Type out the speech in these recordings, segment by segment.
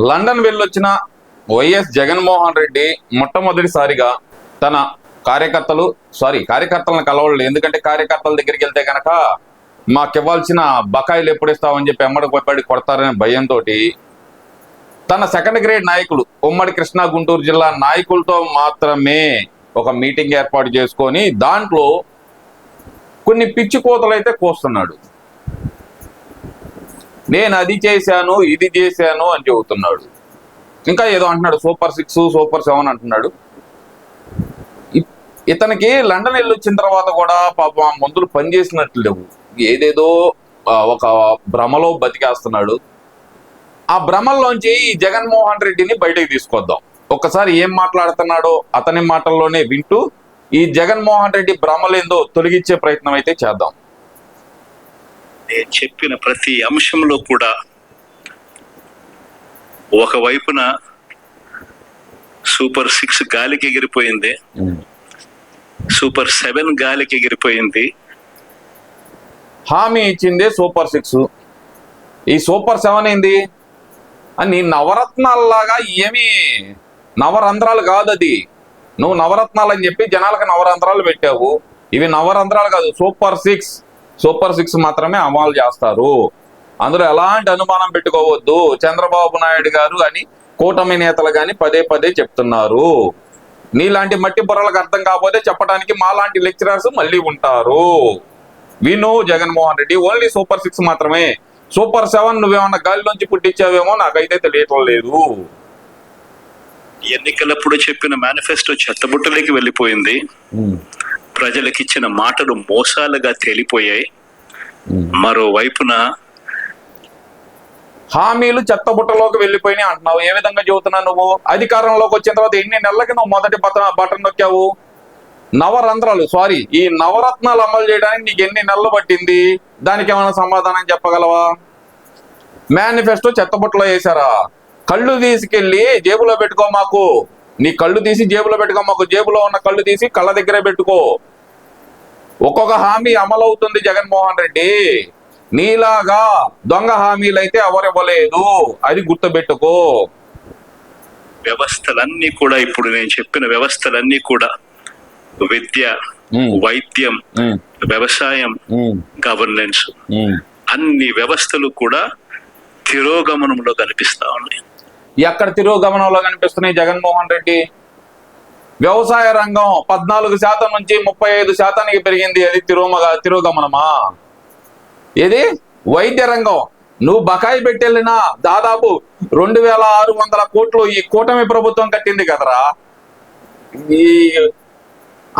London వెళ్ళొచ్చిన YS Jaganmohan Reddy మొట్టమొదటిసారిగా తన కార్యకర్తలను కలవలేదు. ఎందుకంటే కార్యకర్తల దగ్గరికి వెళ్తే కనుక మాకు ఇవ్వాల్సిన బకాయిలు ఎప్పుడు ఇస్తామని చెప్పి ఎమ్మడి కొడతారనే భయంతో తన సెకండ్ గ్రేడ్ నాయకులు ఉమ్మడి కృష్ణా గుంటూరు జిల్లా నాయకులతో మాత్రమే ఒక మీటింగ్ ఏర్పాటు చేసుకొని దాంట్లో కొన్ని పిచ్చి కోతలు అయితే కోస్తున్నాడు. నేను అది చేశాను ఇది చేశాను అని చెబుతున్నాడు. ఇంకా ఏదో అంటున్నాడు, సూపర్ 6 సూపర్ 7 అంటున్నాడు. ఇతనికి లండన్ వెళ్ళి వచ్చిన తర్వాత కూడా పాపం మందులు పనిచేసినట్లు లేవు. ఏదేదో ఒక భ్రమలో బతికేస్తున్నాడు. ఆ భ్రమల్లోంచి ఈ జగన్మోహన్ రెడ్డిని బయటకు తీసుకొద్దాం. ఒక్కసారి ఏం మాట్లాడుతున్నాడో అతని మాటల్లోనే వింటూ ఈ జగన్మోహన్ రెడ్డి భ్రమలేందో తొలగించే ప్రయత్నం అయితే చేద్దాం. నేను చెప్పిన ప్రతి అంశంలో కూడా ఒకవైపున సూపర్ 6 గాలికి ఎగిరిపోయింది, సూపర్ 7 గాలికి ఎగిరిపోయింది. హామీ ఇచ్చిందే సూపర్ 6. ఈ సూపర్ 7 ఏంది అని నవరత్నాలలాగా ఏమి నవరంధ్రాలు కాదు. అది నువ్వు నవరత్నాలు అని చెప్పి జనాలకు నవరంధ్రాలు పెట్టావు. ఇవి నవరంధ్రాలు కాదు, సూపర్ 6 మాత్రమే అమలు చేస్తారు. అందులో ఎలాంటి అనుమానం పెట్టుకోవద్దు. చంద్రబాబు నాయుడు గారు అని కూటమి నేతలు కానీ పదే చెప్తున్నారు. నీలాంటి మట్టి బుర్రలకు అర్థం కాకపోతే చెప్పడానికి మాలాంటి లెక్చరర్స్ మళ్ళీ ఉంటారు. విను జగన్మోహన్ రెడ్డి, ఓన్లీ సూపర్ 6 మాత్రమే. సూపర్ 7 నువ్వేమన్నా గాలిలోంచి పుట్టించావేమో నాకైతే తెలియటం లేదు. ఎన్నికలప్పుడు చెప్పిన మేనిఫెస్టో చెత్తబుట్టలోకి వెళ్ళిపోయింది. ప్రజలకు ఇచ్చిన మాటలు మోసాలుగా తేలిపోయాయి. మరోవైపున హామీలు చెత్తబుట్టలోకి వెళ్ళిపోయినాయి అంటున్నావు. ఏ విధంగా చెబుతున్నావు నువ్వు? అధికారంలోకి వచ్చిన తర్వాత ఎన్ని నెలలకి నువ్వు మొదటి బటన్ నొక్కావు? ఈ నవరత్నాలు అమలు చేయడానికి నీకు ఎన్ని నెలలు పట్టింది? దానికి ఏమైనా సమాధానం చెప్పగలవా? మేనిఫెస్టో చెత్తబుట్టలో వేశారా? కళ్ళు తీసుకెళ్లి జేబులో పెట్టుకో మాకు. నీ కళ్ళు తీసి జేబులో పెట్టుకో మాకు. జేబులో ఉన్న కళ్ళు తీసి కళ్ళ దగ్గరే పెట్టుకో. ఒక్కొక్క హామీ అమలవుతుంది జగన్మోహన్ రెడ్డి. నీలాగా దొంగ హామీలు అయితే ఎవరివ్వలేదు, అది గుర్తుపెట్టుకో. వ్యవస్థలన్నీ కూడా, ఇప్పుడు నేను చెప్పిన వ్యవస్థలన్నీ కూడా, విద్య, వైద్యం, వ్యవసాయం, గవర్నెన్స్, అన్ని వ్యవస్థలు కూడా తిరోగమనంలో కనిపిస్తా ఉన్నాయి. ఎక్కడ తిరోగమనంలో కనిపిస్తున్నాయి జగన్మోహన్ రెడ్డి? వ్యవసాయ రంగం 14% నుంచి 35% పెరిగింది. అది తిరోగమనమా? ఏది? వైద్య రంగం నువ్వు బకాయి పెట్టెళ్ళినా దాదాపు 2600 కోట్లు ఈ కూటమి ప్రభుత్వం కట్టింది కదరా. ఈ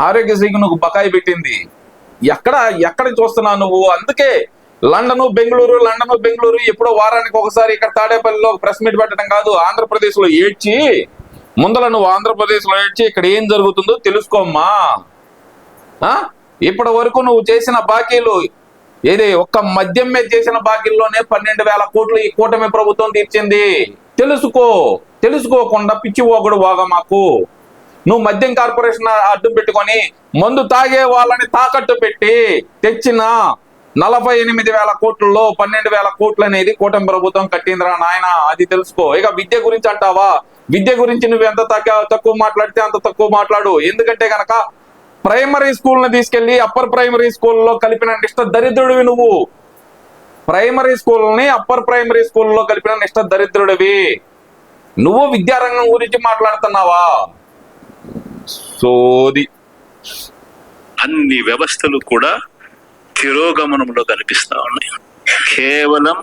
ఆరోగ్యశ్రీకి నువ్వు బకాయి పెట్టింది ఎక్కడ చూస్తున్నావు నువ్వు? అందుకే లండన్ బెంగళూరు ఎప్పుడో వారానికి ఒకసారి ఇక్కడ తాడేపల్లిలో ప్రెస్ మీట్ పెట్టడం కాదు, ఆంధ్రప్రదేశ్ లో ఏడ్చి నువ్వు ఆంధ్రప్రదేశ్ లో ఏడ్చి ఇక్కడ ఏం జరుగుతుందో తెలుసుకోమ్మా. ఇప్పటి వరకు నువ్వు చేసిన బాకీలు ఒక్క మద్యం మీద చేసిన బాకీల్లోనే 12,000 కోట్లు ఈ కూటమి ప్రభుత్వం తీర్చింది. తెలుసుకోకుండా పిచ్చి ఓగుడు వాగా మాకు. నువ్వు మద్యం కార్పొరేషన్ అడ్డు పెట్టుకొని మందు తాగే వాళ్ళని తాకట్టు పెట్టి తెచ్చిన 48,000 కోట్లలో 12,000 కోట్లు అనేది కూటమి ప్రభుత్వం కట్టిందిరా నాయన. అది తెలుసుకో. ఇక విద్య గురించి అంటావా? విద్య గురించి నువ్వు ఎంత తక్కువ మాట్లాడితే అంత తక్కువ మాట్లాడు. ఎందుకంటే గనక ప్రైమరీ స్కూల్ని తీసుకెళ్లి అప్పర్ ప్రైమరీ స్కూల్లో కలిపిన నిష్ఠ దరిద్రుడివి నువ్వు. ప్రైమరీ స్కూల్ని అప్పర్ ప్రైమరీ స్కూల్లో కలిపిన నిష్ఠ దరిద్రుడివి నువ్వు. విద్యారంగం గురించి మాట్లాడుతున్నావా? సోది. అన్ని వ్యవస్థలు కూడా తిరోగమనంలో కనిపిస్తా ఉన్నాయి. కేవలం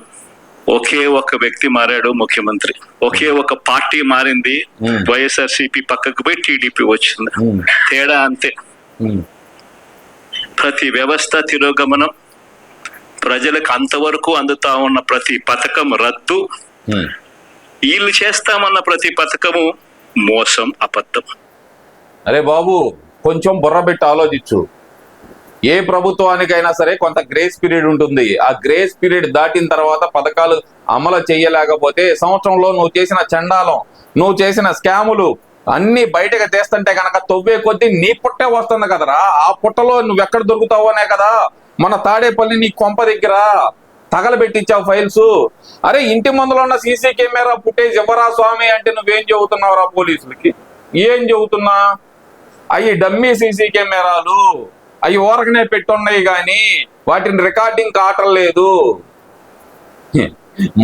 ఒకే ఒక వ్యక్తి మారాడు, ముఖ్యమంత్రి. ఒకే ఒక పార్టీ మారింది, వైఎస్ఆర్సీపీ పక్కకు పోయి టీడీపీ వచ్చింది. తేడా అంతే. ప్రతి వ్యవస్థ తిరోగమనం. ప్రజలకు అంతవరకు అందుతా ఉన్న ప్రతి పథకం రద్దు. వీళ్ళు చేస్తామన్న ప్రతి పథకము మోసం, అబద్ధం. అరే బాబు, కొంచెం బుర్ర పెట్టి ఆలోచించు. ఏ ప్రభుత్వానికైనా సరే కొంత గ్రేస్ పీరియడ్ ఉంటుంది. ఆ గ్రేస్ పీరియడ్ దాటిన తర్వాత పథకాలు అమలు చేయలేకపోతే సంవత్సరంలో నువ్వు చేసిన చండాలం, నువ్వు చేసిన స్కాములు అన్ని బయటకు తీస్తుంటే కనుక తవ్వే కొద్దీ నీ పుట్టే వస్తుంది కదరా. ఆ పుట్టలో నువ్వెక్కడ దొరుకుతావు అనే కదా మన తాడేపల్లి నీ కొంప దగ్గర తగలబెట్టించావు ఫైల్స్. అరే ఇంటి ముందులో ఉన్న సీసీ కెమెరా ఫుటేజ్ ఇవ్వరా స్వామి అంటే నువ్వేం చెబుతున్నావురా పోలీసులకి? ఏం చెబుతున్నా? అవి డమ్మీ సీసీ కెమెరాలు, అవి ఊరకనే పెట్టున్నాయి కానీ వాటిని రికార్డింగ్ కావట్లేదు.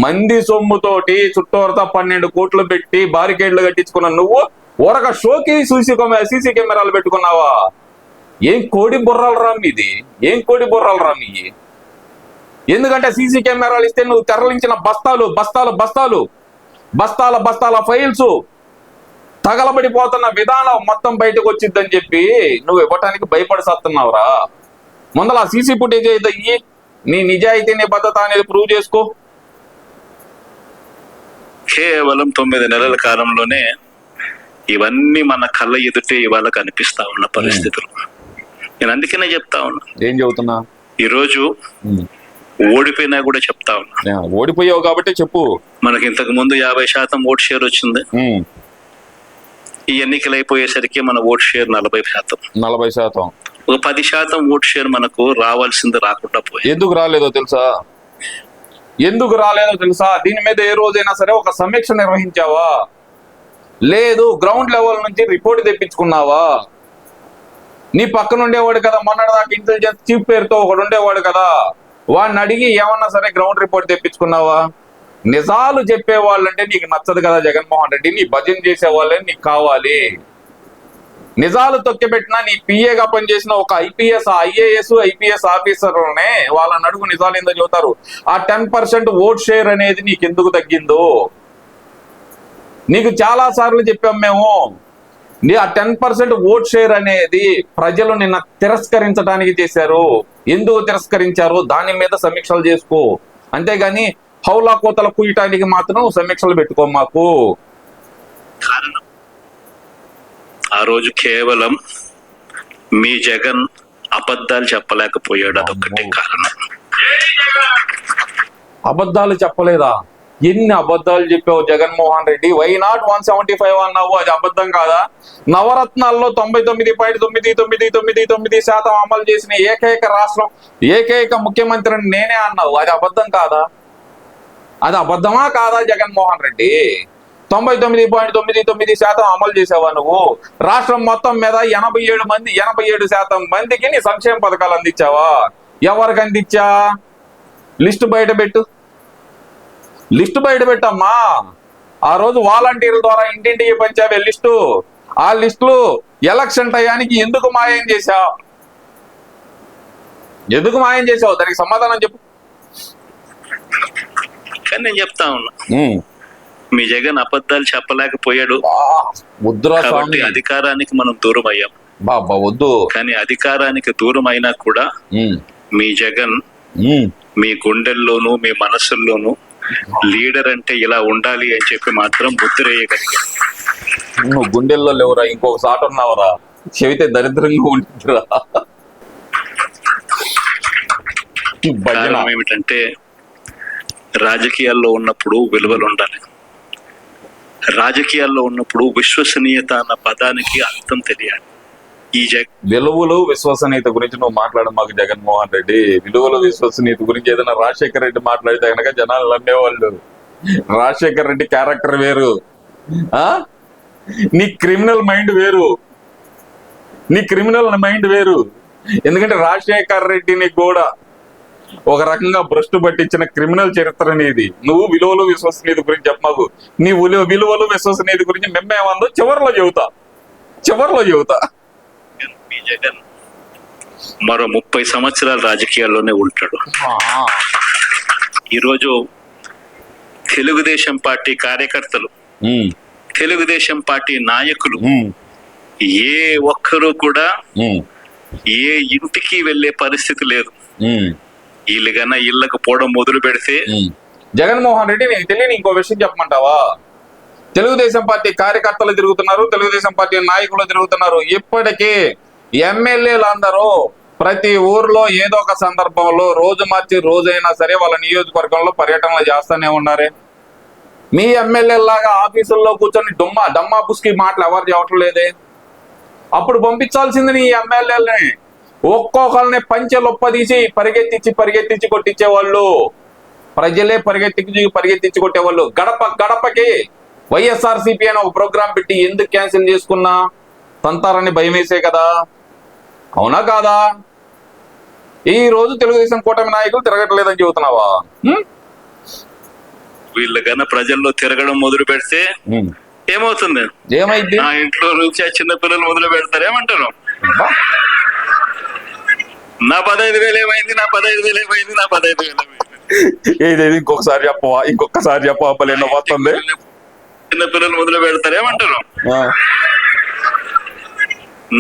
మంది సొమ్ముతోటి చుట్టూరతా 12 కోట్లు పెట్టి బారికేడ్లు కట్టించుకున్న నువ్వు ఊరక షోకి సీసీ కెమెరాలు పెట్టుకున్నావా? ఏం కోడి బుర్రాలు రా మీది? ఏం కోడి బుర్రాలు రా మీ? ఎందుకంటే సీసీ కెమెరాలు ఇస్తే నువ్వు తరలించిన బస్తాల ఫైల్స్ తగలబడిపోతున్న విధానం మొత్తం బయటకు వచ్చిద్దని చెప్పి నువ్వు ఇవ్వటానికి భయపడి సస్తున్నావురా. ముందల సీసీ ఫుటేజ్ అయితే ఇయ్యి, నీ నిజాయితీ నీ భద్రత అనేది ప్రూవ్ చేసుకో. కేవలం 9 నెలల కాలంలోనే ఇవన్నీ మన కళ్ళ ఎదుటే ఇవాళ కనిపిస్తా ఉన్న పరిస్థితులు. నేను అందుకనే చెప్తా ఉన్నా. ఏం చెబుతున్నా? ఈరోజు ఓడిపోయినా కూడా చెప్తా ఉన్నా. ఓడిపోయావు కాబట్టి చెప్పు. మనకి ఇంతకు ముందు 50% ఓట్ షేర్ వచ్చింది. ఈ ఎన్నికలు అయిపోయేసరికి మన ఓట్ షేర్ 40%. ఒక 10% ఓట్ షేర్ మనకు రావాల్సింది రాకుండా పోయింది. ఎందుకు రాలేదో తెలుసా? దీని మీద ఏ రోజైనా సరే ఒక సమీక్ష నిర్వహించావా? లేదు. గ్రౌండ్ లెవెల్ నుంచి రిపోర్ట్ తెప్పించుకున్నావా? నీ పక్కన ఉండేవాడు కదా, మొన్నటిదాకా ఇంటెలిజెన్స్ చీఫ్ పేరుతో ఒకడు ఉండేవాడు కదా, వాడిని అడిగి ఏమన్నా సరే గ్రౌండ్ రిపోర్ట్ తెప్పించుకున్నావా? నిజాలు చెప్పేవాళ్ళంటే నీకు నచ్చదు కదా జగన్మోహన్ రెడ్డి. నీ భజన చేసేవాళ్ళే నీకు కావాలి. నిజాలు తొక్కిపెట్టినా నీ పిఏగా పనిచేసిన ఒక ఐఏఎస్ ఆఫీసర్నే వాళ్ళని అడుగు నిజాలు ఏందో చెబుతారు. ఆ 10% ఓట్ షేర్ అనేది నీకు ఎందుకు తగ్గిందో నీకు చాలా సార్లు చెప్పాం మేము. ఆ 10% ఓట్ షేర్ అనేది ప్రజలు నిన్న తిరస్కరించడానికి చేశారు. ఎందుకు తిరస్కరించారు దాని మీద సమీక్షలు చేసుకో. అంతేగాని హౌలా కోతలు కూయటానికి మాత్రం సమీక్షలు పెట్టుకో మాకు. కారణం ఆ రోజు కేవలం మీ జగన్ అబద్ధాలు చెప్పలేకపోయాడు. అదొక్కటే కారణం. అబద్ధాలు చెప్పలేదా? ఎన్ని అబద్ధాలు చెప్పావు జగన్మోహన్ రెడ్డి? వై నాట్ 175 అన్నావు, అది అబద్ధం కాదా? నవరత్నాల్లో 99.999% అమలు చేసిన ఏకైక రాష్ట్రం, ఏకైక ముఖ్యమంత్రిని నేనే అన్నావు, అది అబద్ధం కాదా? అది అబద్ధమా కాదా జగన్మోహన్ రెడ్డి? 99.99% అమలు చేసావా నువ్వు? రాష్ట్రం మొత్తం మీద 87% మందికి నీ సంక్షేమ పథకాలు అందించావా? ఎవరికి అందించా? లిస్టు బయట పెట్టమ్మా. ఆ రోజు వాలంటీర్ల ద్వారా ఇంటింటికి పంచావే లిస్టు. ఆ లిస్టులు ఎలక్షన్ టయానికి ఎందుకు మాయం చేశావు? దానికి సమాధానం చెప్పు. కానీ నేను చెప్తా ఉన్నా, మీ జగన్ అబద్ధాలు చెప్పలేకపోయాడు కాబట్టి అధికారానికి మనం దూరం అయ్యాం. వద్దు. కానీ అధికారానికి దూరం అయినా కూడా మీ జగన్ మీ గుండెల్లోనూ మీ మనసుల్లోనూ లీడర్ అంటే ఇలా ఉండాలి అని చెప్పి మాత్రం ముద్రేయగలిగారు. నువ్వు గుండెల్లో లేవురా, ఇంకొక సాట ఉన్నావురా. చెబితే దరిద్రంగా ఉంటుందిరా. కారణం ఏమిటంటే రాజకీయాల్లో ఉన్నప్పుడు విలువలు ఉండాలి. రాజకీయాల్లో ఉన్నప్పుడు విశ్వసనీయత అన్న పదానికి అర్థం తెలియాలి. ఈ విలువలు విశ్వసనీయత గురించి నువ్వు మాట్లాడు మాకు జగన్మోహన్ రెడ్డి. విలువలు విశ్వసనీయత గురించి ఏదైనా రాజశేఖర రెడ్డి మాట్లాడితే కనుక జనాలు నమ్మేవాళ్ళు. రాజశేఖర రెడ్డి క్యారెక్టర్ వేరు, నీ క్రిమినల్ మైండ్ వేరు. ఎందుకంటే రాజశేఖర రెడ్డిని కూడా ఒక రకంగా భ్రష్టు పట్టించిన క్రిమినల్ చరిత్ర నీది. నువ్వు విలువలు విశ్వసనీయత గురించి చెప్పమాకు. నీ విలువలు విశ్వసనీయత గురించి మేమేమందో చివరిలో చెబుతా. జగన్ మరో 30 సంవత్సరాలు రాజకీయాల్లోనే ఉంటాడు. ఈరోజు తెలుగుదేశం పార్టీ కార్యకర్తలు, తెలుగుదేశం పార్టీ నాయకులు ఏ ఒక్కరూ కూడా ఏ ఇంటికి వెళ్లే పరిస్థితి లేదు. వీళ్ళకన్నా ఇళ్ళకు పోవడం మొదలు పెడితే జగన్మోహన్ రెడ్డి నీకు తెలియని ఇంకో విషయం చెప్పమంటావా? తెలుగుదేశం పార్టీ కార్యకర్తలు తిరుగుతున్నారు, తెలుగుదేశం పార్టీ నాయకులు తిరుగుతున్నారు. ఇప్పటికీ ఎమ్మెల్యేలు అందరూ ప్రతి ఊర్లో ఏదో ఒక సందర్భంలో రోజు మార్చి రోజైనా సరే వాళ్ళ నియోజకవర్గంలో పర్యటనలు చేస్తానే ఉన్నారే. మీ ఎమ్మెల్యేలాగా ఆఫీసుల్లో కూర్చొని డమ్మా పుస్కి మాటలు ఎవరు చెప్పట్లేదే. అప్పుడు పంపించాల్సింది నీ ఎమ్మెల్యేలని. ఒక్కొక్కరిని పంచెలొప్పదీసి పరిగెత్తించి కొట్టించేవాళ్ళు. ప్రజలే పరిగెత్తించి కొట్టేవాళ్ళు. గడప గడపకి వైఎస్ఆర్సీపీ అని ఒక ప్రోగ్రాం పెట్టి ఎందుకు క్యాన్సిల్ చేసుకున్నా? తంతారని భయం వేసే కదా, అవునా కాదా? ఈ రోజు తెలుగుదేశం కూటమి నాయకులు తిరగట్లేదని చెబుతున్నావా? వీళ్ళు కన్నా ప్రజల్లో తిరగడం మొదలు పెడితే ఏమవుతుంది? ఏమైంది? నా ఇంట్లో నుంచి ఆ చిన్న పిల్లలు మొదలు పెడతారు, ఏమంటారు? నా 15,000 ఏమైంది, నా 15,000 ఏమైంది, నా 15,000 ఏమైంది. ఏదేది ఇంకొకసారి చెప్పవా? ఇంకొకసారి చెప్పవా? పల్లెన్న వస్తుంది. చిన్న పిల్లలు మొదలు పెడతారు, ఏమంటారు?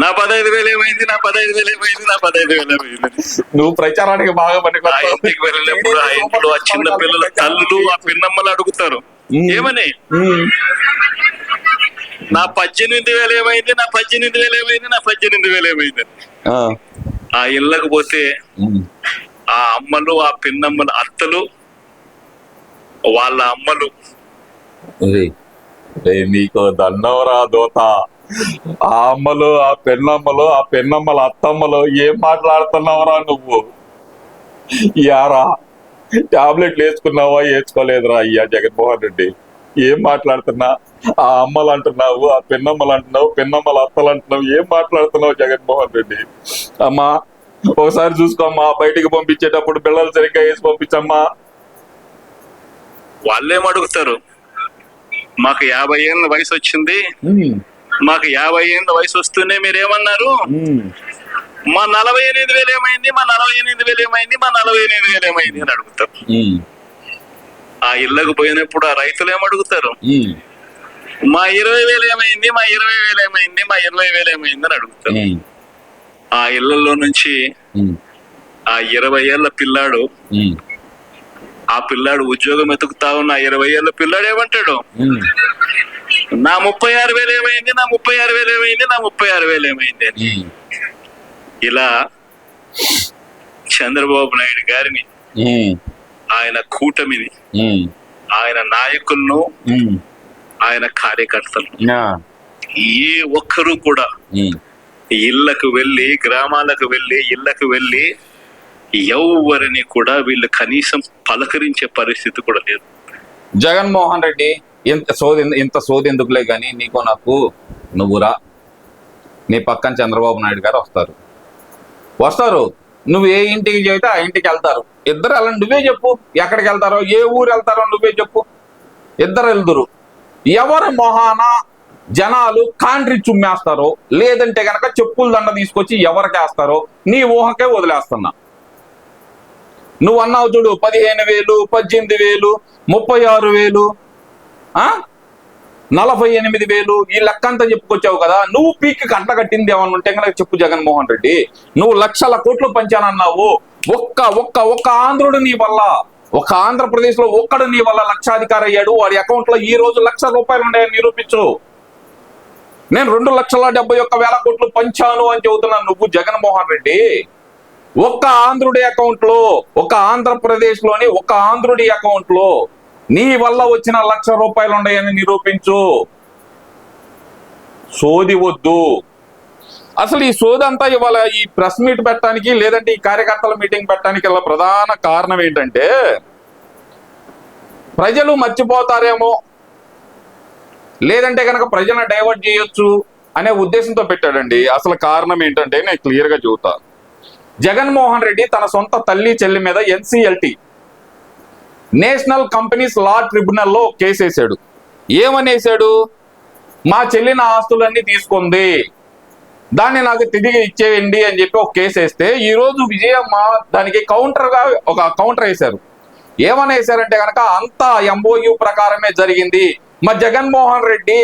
నా 15,000 ఏమైంది, నా 15,000 ఏమైంది, నా 15,000 ఏమైంది. నువ్వు ప్రచారానికి బాగా పనికొస్తావు. ఇంటికి వెళ్ళినప్పుడు ఆ ఇంట్లో ఆ చిన్న పిల్లల తల్లులు ఆ పిన్నమ్మలు అడుగుతారు, ఏమని? నా 18,000 ఏమైంది, నా 18,000 ఏమైంది, నా 18,000 ఏమైంది. ఆ ఇళ్ళకు పోతే ఆ అమ్మలు, ఆ పిన్నమ్మలు, అత్తలు, వాళ్ళ అమ్మలు, నీకు దన్నవరా దోత. ఆ అమ్మలు, ఆ పెన్నమ్మల అత్తమ్మలు ఏం మాట్లాడుతున్నావురా నువ్వు? యారా టాబ్లెట్లు వేసుకున్నావా, వేసుకోలేదురా అయ్యా జగన్మోహన్ రెడ్డి? ఏం మాట్లాడుతున్నా? ఆ అమ్మలు అంటున్నావు, ఆ పిన్నమ్మలు అంటున్నావు, పిన్నమ్మల అత్తలు అంటున్నావు, ఏం మాట్లాడుతున్నావు జగన్మోహన్ రెడ్డి? అమ్మా ఒకసారి చూసుకోమ్మా, బయటికి పంపించేటప్పుడు పిల్లలు సరిగ్గా వేసి పంపించమ్మా. వాళ్ళేం అడుగుతారు? మాకు 50 ఏళ్ళ వయసు వచ్చింది, మాకు 50 ఏళ్ళ వయసు వస్తూనే మీరేమన్నారు? మా 48,000 ఏమైంది, మా 48,000 ఏమైంది, మా 48,000 ఏమైంది అని అడుగుతారు. ఆ ఇళ్ళకు పోయినప్పుడు ఆ రైతులు ఏమడుగుతారు? మా 20,000 ఏమైంది, మా 20,000 ఏమైంది, మా 20,000 ఏమైంది అని అడుగుతారు. ఆ ఇళ్లలో నుంచి ఆ 20 ఏళ్ల పిల్లాడు, ఆ పిల్లాడు ఉద్యోగం ఎతుకుతా ఉన్న 20 ఏళ్ల పిల్లాడు ఏమంటాడు? నా 36,000 ఏమైంది, నా 36,000 ఏమైంది, నా 36,000 ఏమైంది అని. ఇలా చంద్రబాబు నాయుడు గారిని, ఆయన కూటమిని, ఆయన నాయకులను, ఆయన కార్యకర్తలు ఏ ఒక్కరూ కూడా ఇళ్లకు వెళ్ళి, గ్రామాలకు వెళ్ళి, ఇళ్లకు వెళ్ళి ఎవరిని కూడా వీళ్ళు కనీసం పలకరించే పరిస్థితి కూడా లేదు. జగన్మోహన్ రెడ్డి ఇంత సోది ఎందుకులే గాని, నీకు నాకు నువ్వురా, నీ పక్కన చంద్రబాబు నాయుడు గారు వస్తారు. నువ్వు ఏ ఇంటికి చెబితే ఆ ఇంటికి వెళ్తారు. ఇద్దరు వెళ్ళండి, నువ్వే చెప్పు ఎక్కడికి వెళ్తారో, ఏ ఊరు వెళ్తారో నువ్వే చెప్పు. ఇద్దరు వెళ్తురు. ఎవరి మొహాన జనాలు కాంట్రీ చుమ్మేస్తారో, లేదంటే గనక చెప్పుల దండ తీసుకొచ్చి ఎవరికేస్తారో నీ ఊహకే వదిలేస్తున్నా. నువ్వు అన్నావు చూడు, 15,000, 18,000, 36,000, 48,000 ఈ లెక్కంతా చెప్పుకొచ్చావు కదా. నువ్వు పీక్కి కంట కట్టింది ఏమన్నా ఉంటే కనుక చెప్పు జగన్మోహన్ రెడ్డి. నువ్వు లక్షల కోట్లు పంచానన్నావు. ఒక్క ఆంధ్రుడు నీ వల్ల, ఒక ఆంధ్రప్రదేశ్ లో ఒక్కడు నీ వల్ల లక్షాధికారి అయ్యాడు. వాడి అకౌంట్ లో ఈ రోజు ₹1,00,000 ఉన్నాయని నిరూపించు. నేను 2,71,000 కోట్లు పంచాను అని చెబుతున్నాను. నువ్వు జగన్మోహన్ రెడ్డి ఒక్క ఆంధ్రుడి అకౌంట్ లో, ఒక ఆంధ్రప్రదేశ్ లోని ఒక ఆంధ్రుడి అకౌంట్ లో నీ వల్ల వచ్చిన ₹1,00,000 ఉన్నాయని నిరూపించు. సోది వద్దు. అసలు ఈ సోది అంతా ఇవాళ ఈ ప్రెస్ మీట్ పెట్టడానికి, లేదంటే ఈ కార్యకర్తల మీటింగ్ పెట్టడానికి ఇలా ప్రధాన కారణం ఏంటంటే, ప్రజలు మర్చిపోతారేమో, లేదంటే కనుక ప్రజలను డైవర్ట్ చేయొచ్చు అనే ఉద్దేశంతో పెట్టాడండి. అసలు కారణం ఏంటంటే నేను క్లియర్ గా చెబుతా. జగన్మోహన్ రెడ్డి తన సొంత తల్లి చెల్లి మీద NCLT, నేషనల్ కంపెనీస్ లా ట్రిబ్యునల్లో కేసు వేసాడు. ఏమనేసాడు? మా చెల్లి నా ఆస్తులన్నీ తీసుకుంది, దాన్ని నాకు తిరిగి ఇచ్చేయండి అని చెప్పి ఒక కేసు వేస్తే, ఈ రోజు విజయమ్మ దానికి ఒక కౌంటర్ వేశారు. ఏమని వేశారంటే కనుక అంతా MOU ప్రకారమే జరిగింది. మా జగన్మోహన్ రెడ్డి,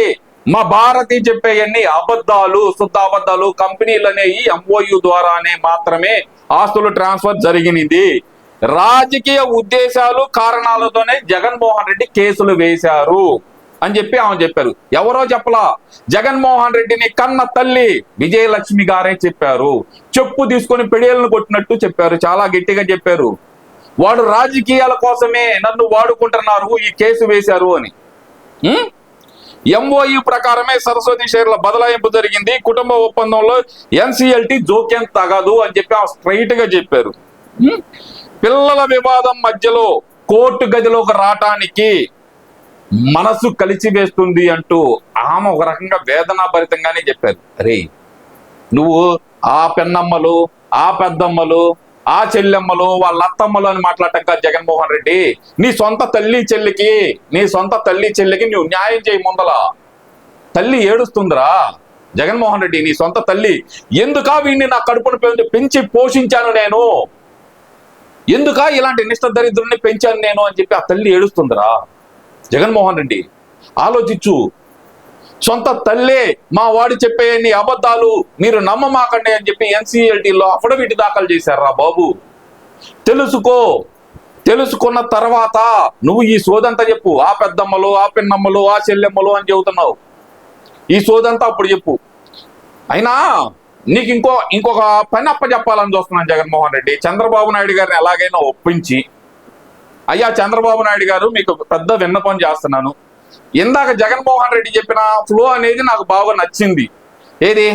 మా భారతి చెప్పేయన్ని అబద్ధాలు, శుద్ధ అబద్ధాలు. కంపెనీలు అనేవి MOU ద్వారానే మాత్రమే ఆస్తులు ట్రాన్స్ఫర్ జరిగినది. రాజకీయ ఉద్దేశాలు, కారణాలతోనే జగన్మోహన్ రెడ్డి కేసులు వేశారు అని చెప్పి ఆమె చెప్పారు. ఎవరో చెప్పలా, జగన్మోహన్ రెడ్డిని కన్న తల్లి విజయలక్ష్మి గారే చెప్పారు. చెప్పు తీసుకొని పెడేలను కొట్టినట్టు చెప్పారు, చాలా గట్టిగా చెప్పారు. వాడు రాజకీయాల కోసమే నన్ను వాడుకుంటున్నారు, ఈ కేసు వేశారు అని. MOU ప్రకారమే సరస్వతి షేర్ల బదలాయింపు జరిగింది, కుటుంబ ఒప్పందంలో NCLT జోక్యం తగదు అని చెప్పి స్ట్రైట్ గా చెప్పారు. పిల్లల వివాదం మధ్యలో కోర్టు గదిలోకి రావటానికి మనసు కలిసివేస్తుంది అంటూ ఆమె ఒక రకంగా వేదనాభరితంగానే చెప్పారు. అరే నువ్వు ఆ పెన్నమ్మలు, ఆ పెద్దమ్మలు, ఆ చెల్లెమ్మలు, వాళ్ళ అత్తమ్మలు అని మాట్లాడటం కాదు జగన్మోహన్ రెడ్డి. నీ సొంత తల్లి చెల్లికి నువ్వు న్యాయం చేయి. ముందల తల్లి ఏడుస్తుందిరా జగన్మోహన్ రెడ్డి, నీ సొంత తల్లి. ఎందుకా వీడిని నా కడుపును పెంచి పోషించాను నేను, ఎందుకా ఇలాంటి నిష్ఠ దరిద్రుని పెంచాను నేను అని చెప్పి ఆ తల్లి ఏడుస్తుందిరా జగన్మోహన్ రెడ్డి. ఆలోచించు. సొంత తల్లే మా వాడు చెప్పే నీ అబద్ధాలు మీరు నమ్మమాకండి అని చెప్పి NCLT-లో అఫిడవిట్ దాఖలు చేశారా బాబు. తెలుసుకున్న తర్వాత నువ్వు ఈ సోదంతా చెప్పు. ఆ పెద్దమ్మలు, ఆ పిన్నమ్మలు, ఆ చెల్లెమ్మలు అని చెబుతున్నావు. ఈ సోదంతా అప్పుడు చెప్పు. అయినా నీకు ఇంకొక పని చెప్పాలని చూస్తున్నాను జగన్మోహన్ రెడ్డి. చంద్రబాబు నాయుడు గారిని ఎలాగైనా ఒప్పించి, అయ్యా చంద్రబాబు నాయుడు గారు మీకు పెద్ద విన్నపం చేస్తున్నాను. ఇందాక జగన్మోహన్ రెడ్డి చెప్పిన ఫ్లో అనేది నాకు బాగా నచ్చింది. ఏది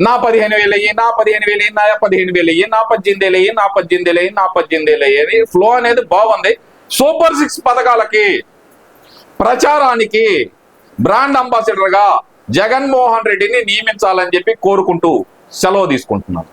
నా 15,000 అయ్యి, నా 15,000 అయ్యి, నా 15,000 అయ్యి, నా 18,000 అయ్యి, నా 18,000 అయ్యి, నా 18,000 అయ్యి. ఫ్లో అనేది బాగుంది. సూపర్ 6 పథకాలకి ప్రచారానికి బ్రాండ్ అంబాసిడర్ గా జగన్మోహన్ రెడ్డిని నియమించాలని చెప్పి కోరుకుంటూ సెలవు తీసుకుంటున్నాను.